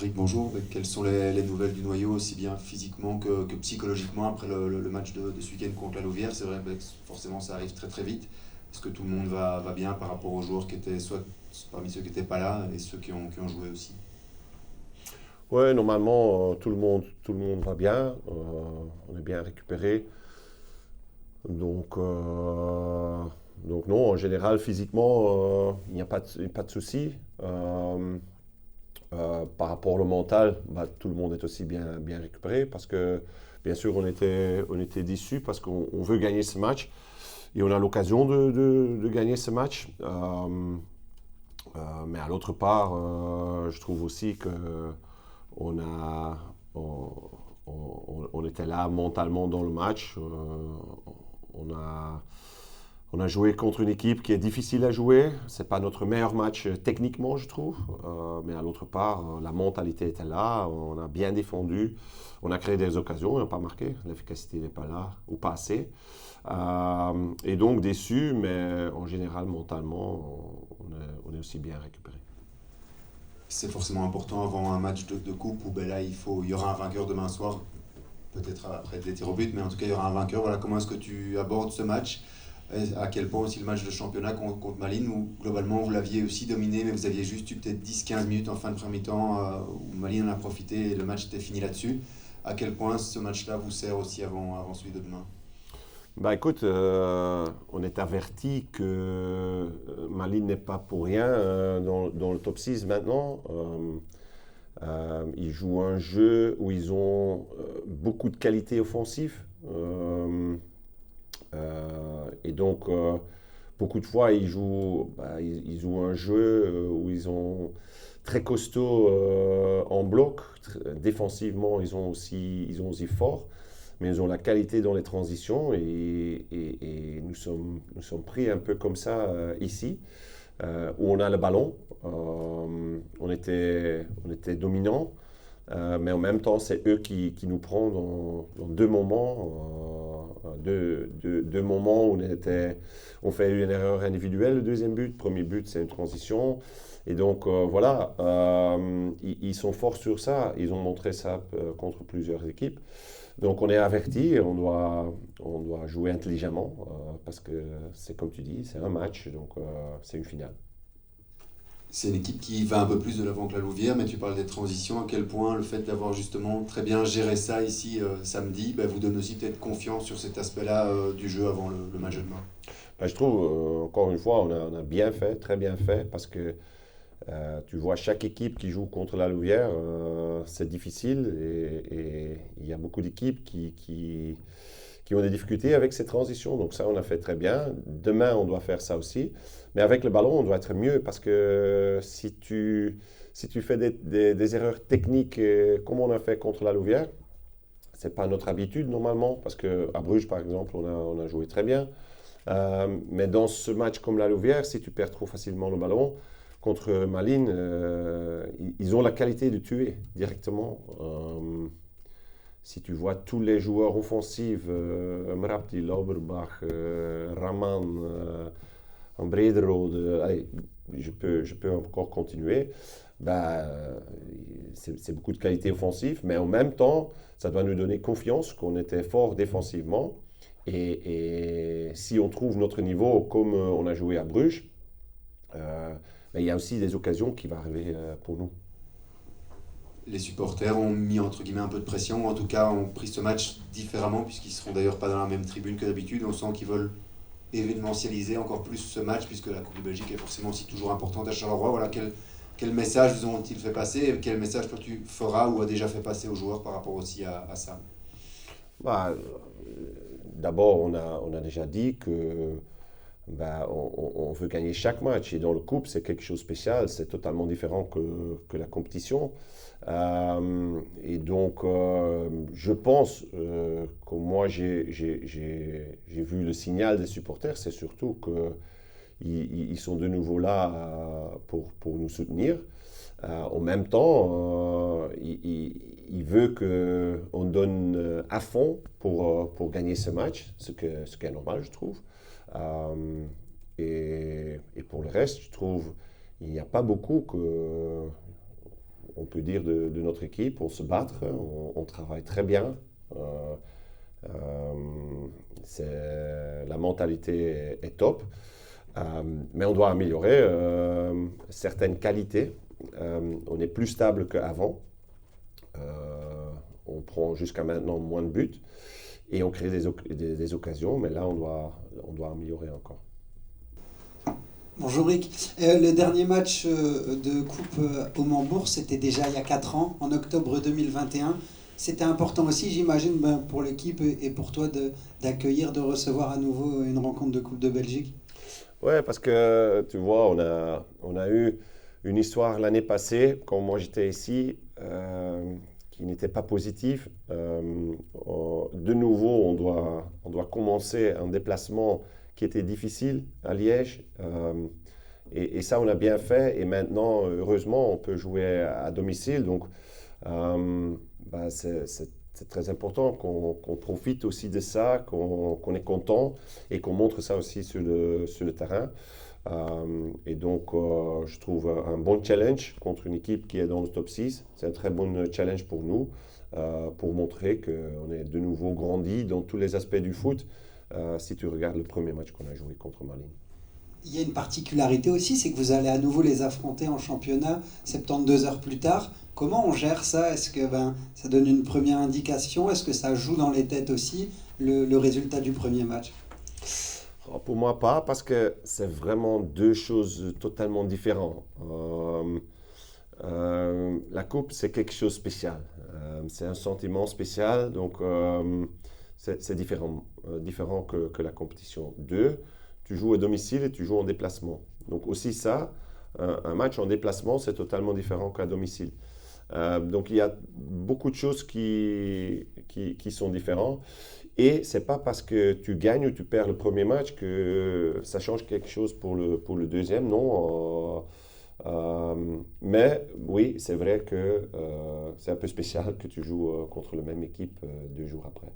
Rick, bonjour. Quelles sont les nouvelles du noyau, aussi bien physiquement que psychologiquement, après le match de ce week-end contre la Louvière? C'est vrai que forcément ça arrive très très vite. Est-ce que tout le monde va bien par rapport aux joueurs qui étaient soit parmi ceux qui n'étaient pas là et ceux qui ont joué aussi? Ouais, normalement, tout le monde va bien. On est bien récupéré. Donc, euh, donc non, en général, physiquement, il n'y a pas de souci. Par rapport au mental, bah, tout le monde est aussi bien récupéré parce que, bien sûr, on était déçus parce qu'on veut gagner ce match et on a l'occasion de gagner ce match. Mais à l'autre part, je trouve aussi que on a, on, on était là mentalement dans le match. On a joué contre une équipe qui est difficile à jouer. C'est pas notre meilleur match techniquement, je trouve. Mais à l'autre part, la mentalité était là. On a bien défendu. On a créé des occasions. On n'a pas marqué. L'efficacité n'est pas là ou pas assez. Et donc déçu, mais en général, mentalement, on est aussi bien récupéré. C'est forcément important avant un match de coupe où ben là il y aura un vainqueur demain soir, peut-être après des tirs au but, mais en tout cas il y aura un vainqueur. Voilà, comment est-ce que tu abordes ce match? Et à quel point aussi le match de championnat contre Malines, où globalement vous l'aviez aussi dominé, mais vous aviez juste eu peut-être 10-15 minutes en fin de premier temps, où Malines en a profité et le match était fini là-dessus. À quel point ce match-là vous sert aussi avant celui de demain? Bah écoute, on est averti que Malines n'est pas pour rien dans le top 6 maintenant. Ils jouent un jeu où ils ont beaucoup de qualité offensive. Et donc, beaucoup de fois, ils jouent un jeu où ils ont très costaud en bloc. Défensivement, ils ont aussi fort, mais ils ont la qualité dans les transitions et nous sommes pris un peu comme ça ici, où on a le ballon. On était dominant, mais en même temps, c'est eux qui nous prennent dans deux moments, deux moments où on fait une erreur individuelle, le deuxième but. Le premier but, c'est une transition. Et donc, voilà, ils sont forts sur ça. Ils ont montré ça contre plusieurs équipes. Donc, on est averti et on doit jouer intelligemment parce que c'est comme tu dis, c'est un match, donc c'est une finale. C'est une équipe qui va un peu plus de l'avant que la Louvière, mais tu parles des transitions. À quel point le fait d'avoir justement très bien géré ça ici samedi vous donne aussi peut-être confiance sur cet aspect-là du jeu avant le match de demain? Ben, je trouve, encore une fois, on a bien fait, très bien fait, parce que tu vois, chaque équipe qui joue contre la Louvière, c'est difficile et il y a beaucoup d'équipes qui ont des difficultés avec ces transitions. Donc ça, on a fait très bien. Demain, on doit faire ça aussi. Mais avec le ballon, on doit être mieux parce que si tu fais des erreurs techniques comme on a fait contre la Louvière, c'est pas notre habitude normalement parce qu'à Bruges, par exemple, on a joué très bien. Mais dans ce match comme la Louvière, si tu perds trop facilement le ballon, contre Malines, ils ont la qualité de tuer directement. Si tu vois tous les joueurs offensifs, Mrapti, Lauberbach, Raman, Brederode, allez, je peux encore continuer. Bah, c'est beaucoup de qualité offensive, mais en même temps, ça doit nous donner confiance qu'on était fort défensivement. Et si on trouve notre niveau comme on a joué à Bruges, ben, il y a aussi des occasions qui vont arriver pour nous. Les supporters ont mis entre guillemets un peu de pression, ou en tout cas ont pris ce match différemment, puisqu'ils ne seront d'ailleurs pas dans la même tribune que d'habitude. On sent qu'ils veulent événementialiser encore plus ce match, puisque la Coupe de Belgique est forcément aussi toujours importante à Charleroi. Voilà, quel message vous ont-ils fait passer et quel message toi tu feras ou as déjà fait passer aux joueurs par rapport aussi à ça? Bah, d'abord, on a déjà dit que bah, on veut gagner chaque match. Et dans le couple, c'est quelque chose de spécial. C'est totalement différent que la compétition. Et donc, je pense que moi, j'ai vu le signal des supporters. C'est surtout qu'ils sont de nouveau là pour nous soutenir. En même temps, il veut qu'on donne à fond pour gagner ce match, ce qui est normal, je trouve. Euh, et pour le reste, je trouve il n'y a pas beaucoup on peut dire de notre équipe, on se bat, on travaille très bien. La mentalité est top, mais on doit améliorer certaines qualités. On est plus stable qu'avant. On prend jusqu'à maintenant moins de buts et on crée des occasions, mais là on doit améliorer encore. Bonjour Rick. Le dernier match de Coupe au Mambourg, c'était déjà il y a 4 ans, en octobre 2021. C'était important aussi, j'imagine, pour l'équipe et pour toi d'accueillir, de recevoir à nouveau une rencontre de Coupe de Belgique. Ouais, parce que tu vois, on a eu une histoire l'année passée, quand moi j'étais ici, qui n'était pas positive. De nouveau, on doit commencer un déplacement qui était difficile à Liège. Et ça, on a bien fait. Et maintenant, heureusement, on peut jouer à domicile. Donc, c'est très important qu'on profite aussi de ça, qu'on est content et qu'on montre ça aussi sur le terrain. Et donc, je trouve un bon challenge contre une équipe qui est dans le top 6. C'est un très bon challenge pour nous, pour montrer qu'on est de nouveau grandi dans tous les aspects du foot. Si tu regardes le premier match qu'on a joué contre Malines. Il y a une particularité aussi, c'est que vous allez à nouveau les affronter en championnat 72 heures plus tard. Comment on gère ça? Est-ce que ça donne une première indication? Est-ce que ça joue dans les têtes aussi, le résultat du premier match? Pour moi, pas, parce que c'est vraiment deux choses totalement différentes. La coupe, c'est quelque chose de spécial. C'est un sentiment spécial, donc c'est différent, différent que la compétition. Deux, tu joues à domicile et tu joues en déplacement. Donc aussi ça, un match en déplacement, c'est totalement différent qu'à domicile. Donc il y a beaucoup de choses qui sont différentes. Et ce n'est pas parce que tu gagnes ou tu perds le premier match que ça change quelque chose pour le deuxième, non. Mais oui, c'est vrai que c'est un peu spécial que tu joues contre la même équipe 2 jours après.